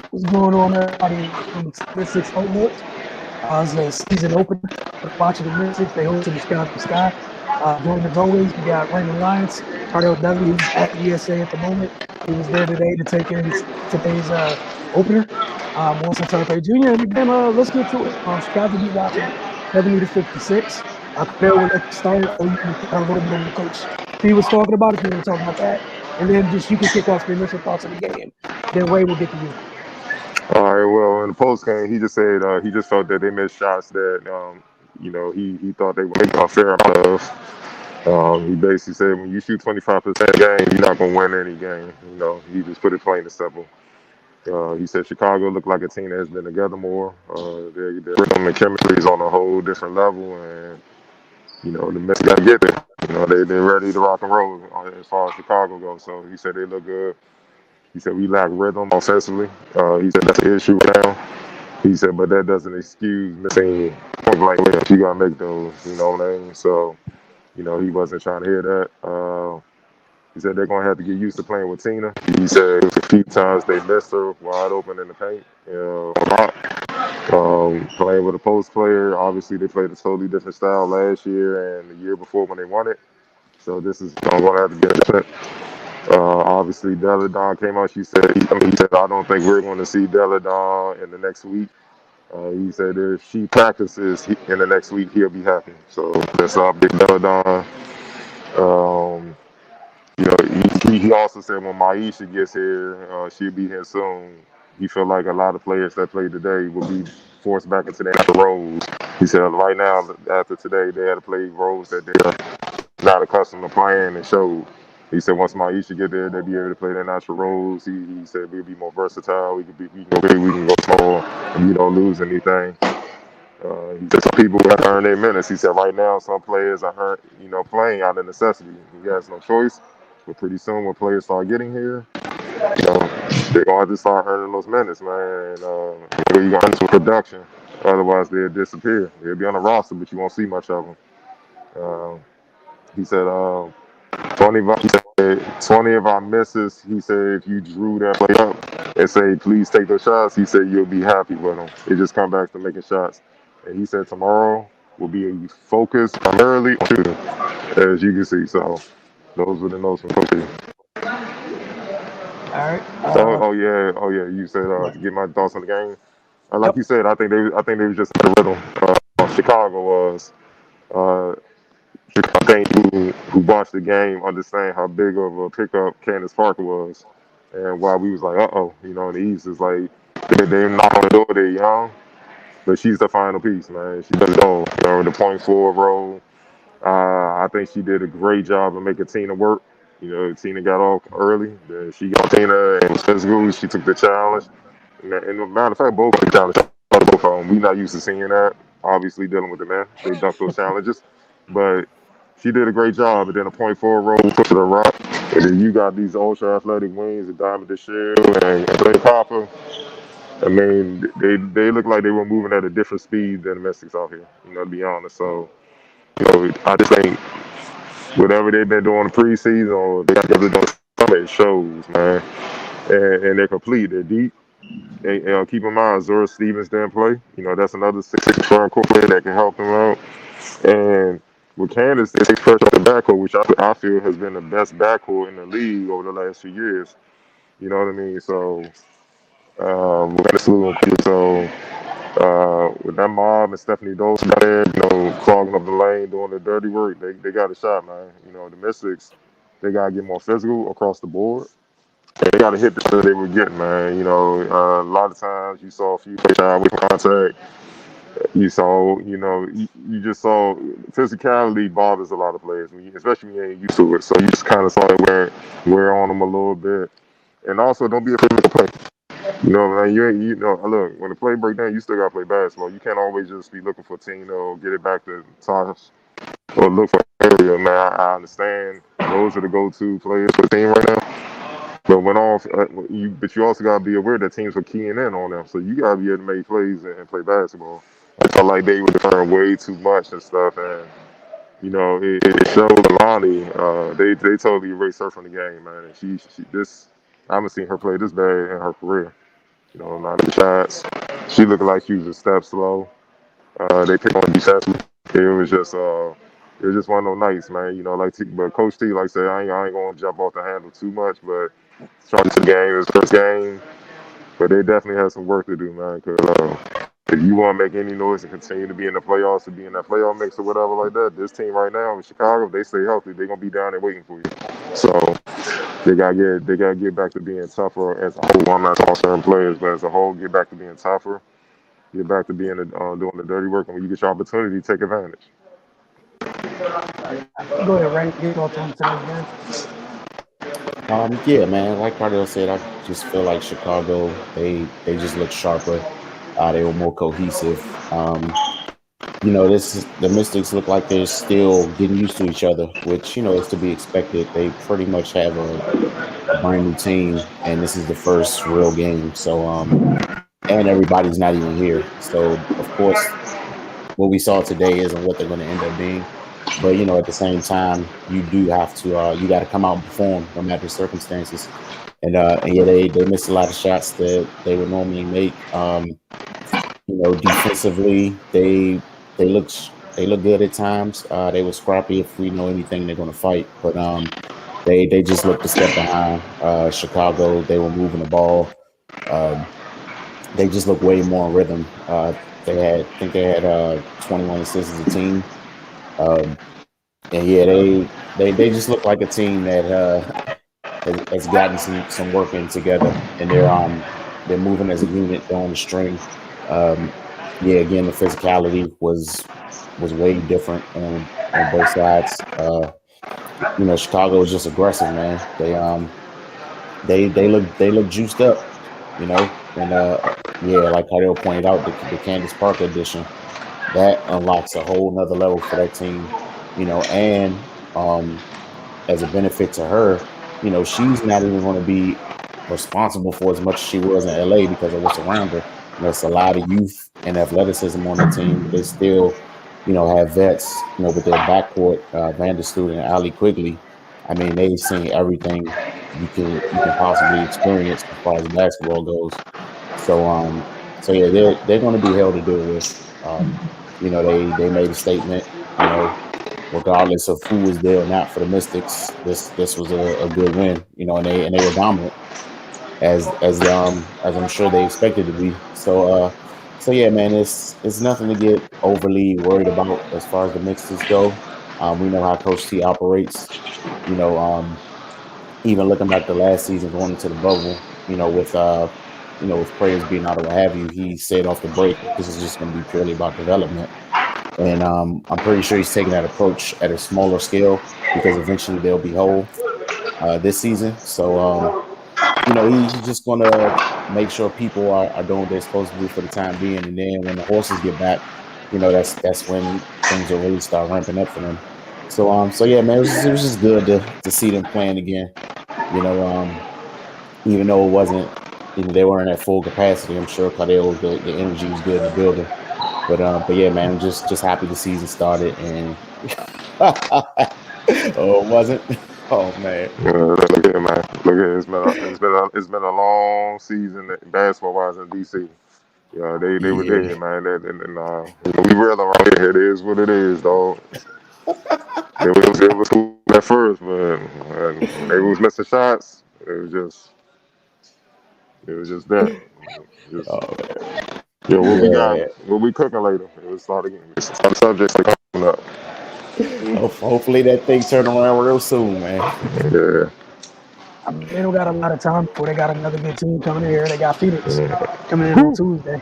What's going on, everybody? Welcome to Mystics Outlook. It's a season opener for the Washington Mystics. They hosted the Sky from Sky. Joined as always, we got Raymond Lyons, Tardell Dudley, who's at ESA at the moment. He was there today to take in today's opener. Wilson Tarte Jr. And again, let's get to it. Chicago beat Washington 70-56. Cordell will let you start so you can a little bit on what Coach P was talking about if you want to talk about that. And then just you can kick off your initial thoughts on the game. Then Ray will get to you. All right. Well, in the post game, he just said he just felt that they missed shots that he thought they were making a fair amount of. He basically said when you shoot 25% a game, you're not gonna win any game. He just put it plain and simple. He said Chicago looked like a team that has been together more. Their rhythm and chemistry is on a whole different level, and the Mets got to get there. They're ready to rock and roll as far as Chicago goes. So he said they look good. He said we lack rhythm offensively. He said that's an issue right now. He said, but that doesn't excuse missing point blank layups. You gotta make those. You know what I mean? So, he wasn't trying to hear that. He said they're gonna have to get used to playing with Tina. He said it was a few times they missed her wide open in the paint. A lot. Playing with a post player. Obviously, they played a totally different style last year and the year before when they won it. So this is gonna have to be different. Obviously, Deladon came out. He said, I don't think we're going to see Deladon in the next week. He said if she practices in the next week, he'll be happy. So that's big Deladon. Um, he also said when Maisha gets here, she'll be here soon. He felt like a lot of players that played today will be forced back into their natural roles. He said right now, after today, they had to play roles that they're not accustomed to playing and showed. He said once Maisha get there, they'll be able to play their natural roles. He said we'll be more versatile. We can go small, and you don't lose anything. He said some people have to earn their minutes. He said right now some players are playing out of necessity. He has no choice. But pretty soon when players start getting here, they're going to have to start earning those minutes, man. And you're going into production. Otherwise, they'll disappear. They'll be on the roster, but you won't see much of them. Uh, he said 20 of our misses, he said if you drew that play up and say, please take those shots, he said you'll be happy with them. It just come back to making shots. And he said tomorrow will be a focus primarily on shooting, as you can see. So those were the notes from Coach. All right. Oh yeah. You said to get my thoughts on the game. Like you said, I think they was just in the rhythm. Chicago was. Uh, I think who watched the game understand how big of a pickup Candace Parker was, and why we was like, in the East is like they knock on the door. They're young, but she's the final piece, man. She does it all. The point forward role. I think she did a great job of making Tina work. Tina got off early. Then she got Tina and was physical. She took the challenge. And matter of fact, both of the challenge. Both of them. We not used to seeing that. Obviously, dealing with the men, they duck those challenges, but she did a great job. And then a point forward role, push to the rock. And then you got these ultra athletic wings, and Diamond DeShield and Clay Copper. I mean, they look like they were moving at a different speed than the Mystics out here. To be honest. So, I just think whatever they've been doing in the preseason or they got together doing summer, it shows, man. And they're complete. They're deep. And keep in mind, Zora Stevens didn't play. That's another six firm core player that can help them out. And with Candace, they take pressure on the backcourt, which I feel has been the best backcourt in the league over the last few years. You know what I mean? So, we're going to salute them. So, with that mob and Stephanie Dawson down there, clogging up the lane, doing the dirty work, they got a shot, man. The Mystics, they got to get more physical across the board. And they got to hit the shot they were getting, man. A lot of times you saw a few play shy with contact. You saw, you just saw physicality bothers a lot of players, especially when you ain't used to it. So you just kind of saw it wear on them a little bit. And also, don't be afraid to make a play. Man, look, when the play break down, you still got to play basketball. You can't always just be looking for Tina or get it back to Tosh or look for area, man. I understand those are the go-to players for the team right now. But but you also gotta be aware that teams are keying in on them, so you gotta be able to make plays and play basketball. I felt like they were deferring way too much and stuff, and it showed a lot Brownie, they totally erased her from the game, man. And she this I haven't seen her play this bad in her career. Not the shots. She looked like she was a step slow. They picked on defense. It was just one of those nights, man. But Coach T, like I said, I ain't gonna jump off the handle too much, but trying to the game, his first game, but they definitely have some work to do, man. Cause if you want to make any noise and continue to be in the playoffs, to be in that playoff mix or whatever like that, this team right now in Chicago, if they stay healthy, they're gonna be down there waiting for you. So they gotta get back to being tougher as a whole. I'm not talking certain players, but as a whole, get back to being tougher. Get back to being doing the dirty work, and when you get your opportunity, take advantage. Go ahead, Ray. Get your thoughts on today's game. Yeah, man. Like Cardell said, I just feel like Chicago. They just look sharper. They were more cohesive. The Mystics look like they're still getting used to each other, which is to be expected. They pretty much have a brand new team, and this is the first real game. So, and everybody's not even here. So, of course, what we saw today isn't what they're going to end up being. But at the same time, you do have to you got to come out and perform no matter the circumstances. And yeah, they missed a lot of shots that they would normally make. Defensively, they look good at times. They were scrappy. If we know anything, they're going to fight. But they just looked a step behind Chicago. They were moving the ball. They just look way more in rhythm. I think they had 21 assists as a team. And yeah, they just look like a team that has gotten some work in together, and they're moving as a unit, they're on the string. Yeah, again, the physicality was way different on both sides. Chicago was just aggressive, man. They look juiced up, and yeah, like Cardell pointed out, the Candace Parker edition that unlocks a whole nother level for that team, and as a benefit to her, she's not even going to be responsible for as much as she was in LA because of what's around her. It's a lot of youth and athleticism on the team. They still, have vets, with their backcourt, Vanderstoot and Ali Quigley. I mean, they've seen everything you can possibly experience as far as basketball goes. So yeah, they're going to be held to do it with. They made a statement. Regardless of who was there or not for the Mystics, this was a good win. And they were dominant as I'm sure they expected to be. So yeah, man, it's nothing to get overly worried about as far as the Mystics go. We know how Coach T operates. Even looking back to last season, going into the bubble, with players being out or what have you, he said off the break, this is just going to be purely about development. And I'm pretty sure he's taking that approach at a smaller scale because eventually they'll be whole this season. So, he's just going to make sure people are doing what they're supposed to do for the time being. And then when the horses get back, that's when things will really start ramping up for them. So yeah, man, it was just good to see them playing again. Even though it wasn't, they weren't at full capacity. I'm sure Cardell, the energy was good in the building. But yeah, man, just happy the season started, and oh, it wasn't. Oh man. Look at it, man. Look at it. It's been a long season basketball wise in DC. Yeah, they were there, man. And we realized around here, it is what it is, dog. It was cool at first, but when they was missing shots, it was just that. Yeah, what we got? What we cooking later? It was starting subjects are coming up. Hopefully that thing turn around real soon, man. Yeah. They don't got a lot of time before they got another good team coming in here. They got Phoenix coming in on Tuesday.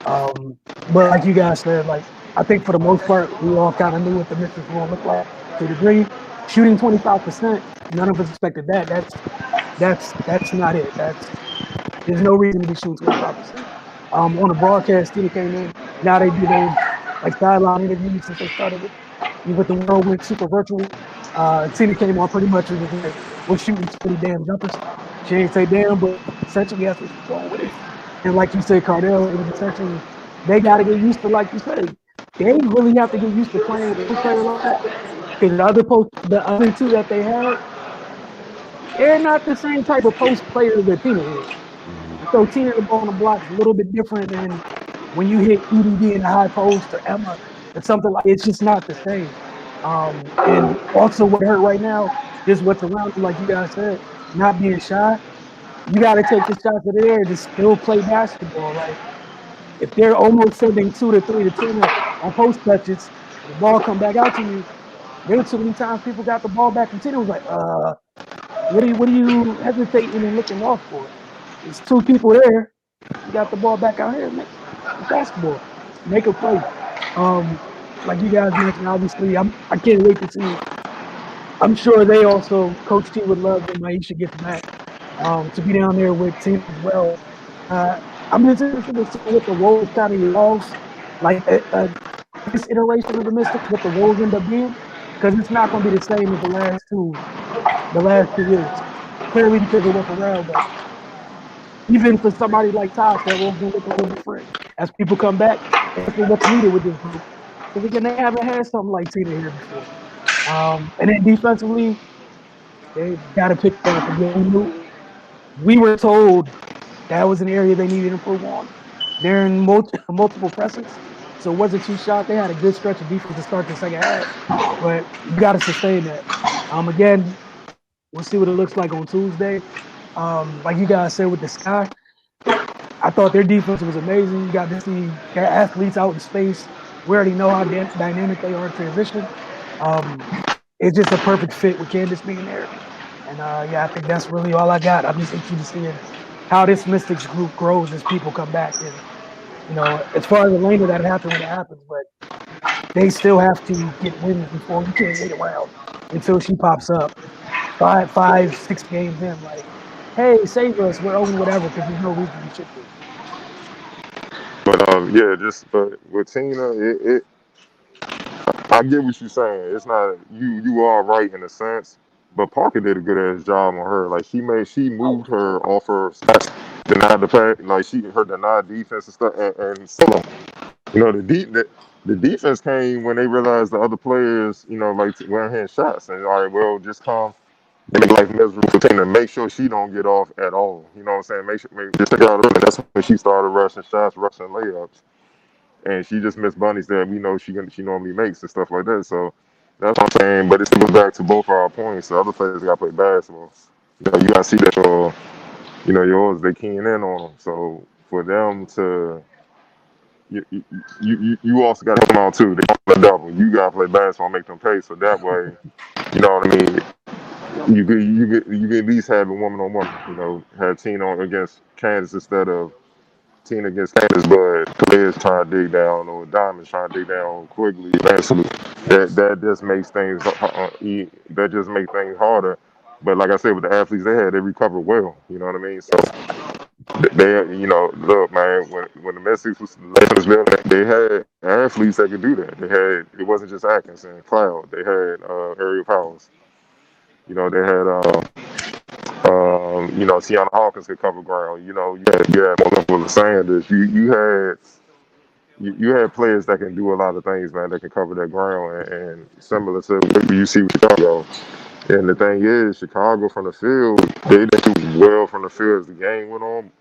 But like you guys said, I think for the most part, we all kind of knew what the Mystics were going to look like to a degree. Shooting 25%, none of us expected that. That's not it. There's no reason to be shooting 25%. On the broadcast, Tina came in. Now they do those sideline interviews since they started with the Whirlwind Super Virtual. Tina came on pretty much and was like, we're shooting pretty damn jumpers. She ain't say damn, but essentially that's what's going with it. And like you said, Cardell, it was essentially they got to get used to, like you said, they really have to get used to playing with a player like that. because the other two that they had, they're not the same type of post player that Tina is. So Tina the ball on the block is a little bit different than when you hit EDD in the high post or Emma or something like. It's just not the same. And also what hurt right now is what's around you, like you guys said, not being shy. You got to take the shots of the air to still play basketball. Like if they're almost sending 2 to 3 to Tina on post touches, the ball come back out to you. There were too many times people got the ball back and Tina was like, what are you hesitating and looking off for? There's 2 people there. You got the ball back out here. Make basketball. Make a play. Like you guys mentioned, obviously, I can't wait to see. I'm sure they also, Coach T would love when Maisha gets back to be down there with Tina as well. I'm just interested to see what the Wolves kind of evolves, like this iteration of the Mystics, what the Wolves end up being, because it's not going to be the same as the last 2 years. Clearly because of what's around, but even for somebody like Tosh, that Wolves going to look a little different as people come back. That's what's needed with this group. Because again, they haven't had something like Tina here before. And then defensively, they got to pick that up again. We were told that was an area they needed to improve on. They're in multiple presses, so it wasn't too shot. They had a good stretch of defense to start the second half, but you got to sustain that. Again, we'll see what it looks like on Tuesday. Like you guys said with the Sky, I thought their defense was amazing. You got to see their athletes out in space. We already know how dynamic they are in transition. It's just a perfect fit with Candace being there. And yeah, I think that's really all I got. I'm just interested to see how this Mystics group grows as people come back. And, you know, as far as Elena, that happens when it happens, but they still have to get wins before you can't wait around until she pops up. 5, 6 games in, like, hey, save us, we're over whatever, because there's no reason we should be. But yeah, but with Tina, I get what you're saying. It's not you are right in a sense, but Parker did a good ass job on her. Like she moved her off her stats, denied the play, like her denied defense and stuff, and so you know the defense came when they realized the other players, you know, like weren't hitting shots, and all right, well, just come and make life miserable for Tina. Make sure she don't get off at all. You know what I'm saying? Just take her out of it. That's when she started rushing shots, rushing layups. And she just missed bunnies that we know she normally makes and stuff like that. So that's what I'm saying. But it goes back to both our points. The other players got to play basketball. You know, you got to see that you know, yours, they keying in on them. So for them to, you also got to come out too. They don't play double. You got to play basketball and make them pay. So that way, you know what I mean? You could at least have a woman on woman. You know, have Tina against Candace instead of Tina against Candace, but players trying to dig down or Diamonds trying to dig down quickly. Eventually, that just makes things harder. But like I said, with the athletes they had, they recovered well. You know what I mean? So they, you know, look, man, when the Mystics was left in this building, they had athletes that could do that. It wasn't just Atkins and Cloud. They had Aerial Powers. You know, they had you know, Tiana Hawkins could cover ground. You know, you had Melissa Sanders. You had players that can do a lot of things, man. That can cover that ground, and similar to what you see with Chicago. And the thing is, Chicago from the field, they didn't do well from the field as the game went on.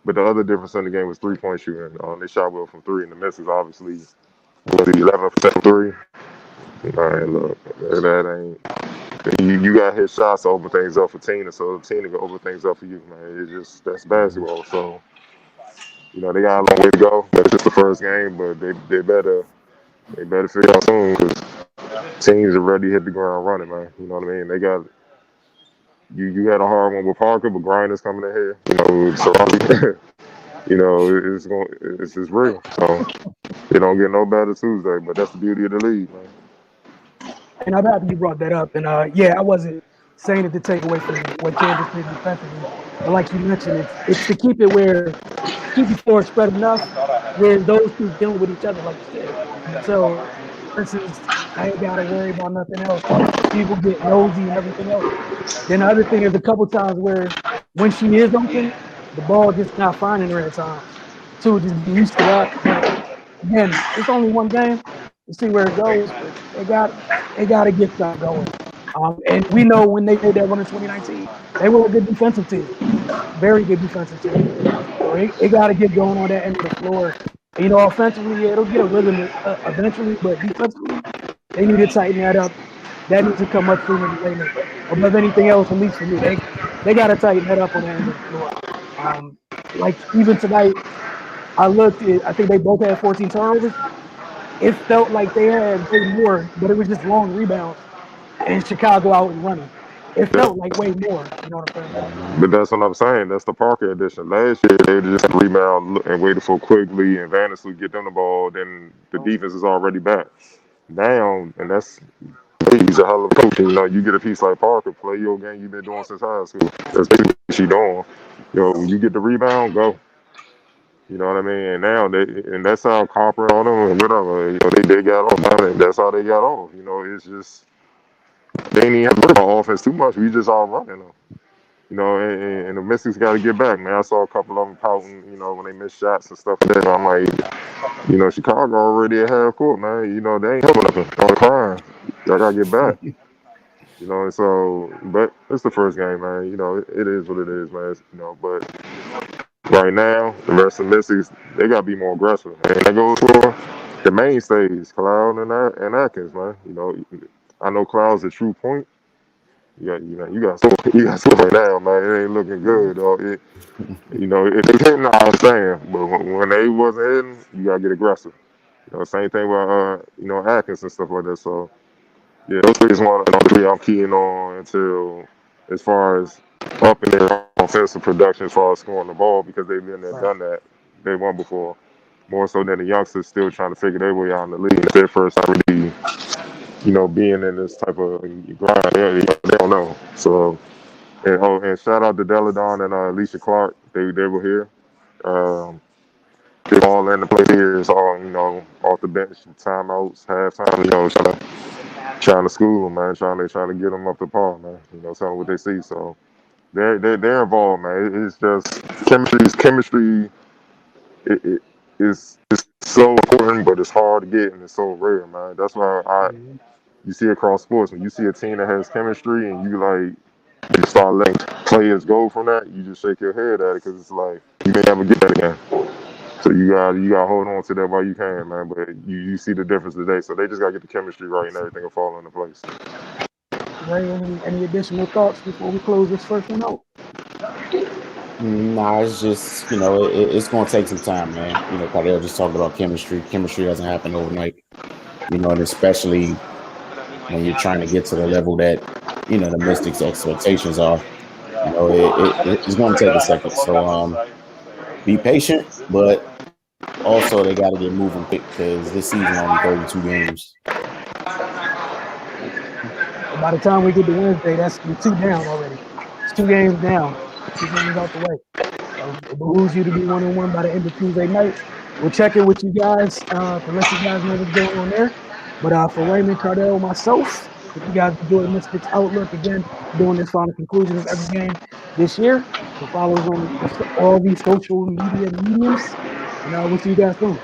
But the other difference in the game was 3-point shooting. They shot well from 3, and the misses obviously was 11% from 3. Man, look, that ain't. You got to hit shots to open things up for Tina, so Tina can open things up for you, man. It's just that's basketball. So, you know, they got a long way to go, but it's just the first game. But they better figure out soon because teams are ready to hit the ground running, man. You know what I mean? They got you had a hard one with Parker, but Grinders coming in here. You know, so you know it's just real. So it don't get no better Tuesday, but that's the beauty of the league, man. And I'm happy you brought that up. And yeah, I wasn't saying it to take away from what Kansas did defensively, but like you mentioned, it's to keep the floor spread enough where those two dealing with each other, like you said. So, for instance, I ain't got to worry about nothing else. People get nosy and everything else. Then the other thing is a couple times where when she is open, the ball just not finding her at times. So just be used to that. But again, it's only one game. We'll see where it goes. But They got to get stuff going. And we know when they made that run in 2019, they were a good defensive team, very good defensive team. So it got to get going on that end of the floor. You know, offensively, yeah, it'll get a rhythm eventually, but defensively, they need to tighten that up. That needs to come much sooner than later. Above anything else, at least for me, they got to tighten that up on that end of the floor. Like even tonight, I looked. I think they both had 14 turnovers. It felt like they had way more, but it was just long rebounds and Chicago out and running. It felt like way more. You know what I'm saying? But that's what I'm saying. That's the Parker edition. Last year, they just rebound and waited for Quigley and Vannis to get them the ball. Then the defense is already back. Now, and that's he's a hell of a coach. You know, you get a piece like Parker, play your game you've been doing since high school. That's basically what she doing. When you get the rebound, go. You know what I mean? And now and that's how Copper on them and whatever. They got off. I mean, that's how they got off. It's just they ain't even have to worry about offense too much. We just all running them. And the Mystics got to get back, man. I saw a couple of them pouting, when they missed shots and stuff like that. I'm like, Chicago already at half court, man. They ain't helping nothing. All crying. Y'all got to get back. And so, but it's the first game, man. It is what it is, man. But right now, the rest of the Mystics, they got to be more aggressive. And that goes for the mainstays, Cloud and Atkins, man. I know Cloud's a true point. You got stuff right now, man. It ain't looking good, dog. If they hitting, I understand, but when they wasn't hitting, you gotta get aggressive. Same thing with Atkins and stuff like that. So yeah, those three is one of the three I'm keying on until as far as up in their offensive production as far as scoring the ball because they've been there, done that. They won before. More so than the youngsters still trying to figure their way out in the league. It's their first time really being in this type of grind, they don't know. So, and shout out to Deladon and Alicia Clark. They were here. They all in the place here. It's all off the bench, timeouts, halftime. Trying to school them, man. Trying to get them up to par, man. Tell them what they see. So they're involved, man. It's just chemistry. It's so important, but it's hard to get and it's so rare, man. That's why you see across sports when you see a team that has chemistry and you start letting players go from that, you just shake your head at it because it's like you may never get that again. So you got hold on to that while you can, man. But you see the difference today. So they just gotta get the chemistry right and everything will fall into place. Ray, any additional thoughts before we close this first one out? Nah, it's just it's gonna take some time, man. Cardell just talked about chemistry. Chemistry doesn't happen overnight. And especially when you're trying to get to the level that the Mystics' expectations are. It's going to take a second. So be patient, but also they got to get moving quick because this season only 32 games. By the time we get to Wednesday, that's 2 down already. It's 2 games down. 2 games out the way. So it behooves you to be 1-1 by the end of Tuesday night. We'll check in with you guys to let you guys know what's going on there. But for Raymond, Cardell, myself, if you guys enjoy the Mystics Outlook again, doing this final conclusion of every game this year. So follow us on all these social media mediums. And we'll see you guys soon.